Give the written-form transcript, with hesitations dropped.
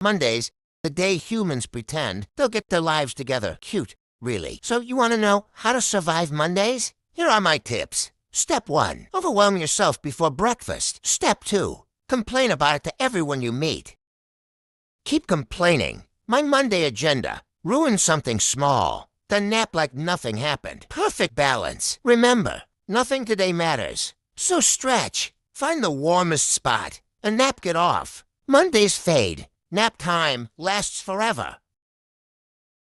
Monday's the day humans pretend they'll get their lives together. Cute, really. So you want to know how to survive Mondays? Here are my tips. Step 1. Overwhelm yourself before breakfast. Step 2. Complain about it to everyone you meet. Keep complaining. My Monday agenda. Ruin something small. Then nap like nothing happened. Perfect balance. Remember, nothing today matters. So stretch. Find the warmest spot and nap it off. Mondays fade. Nap time lasts forever.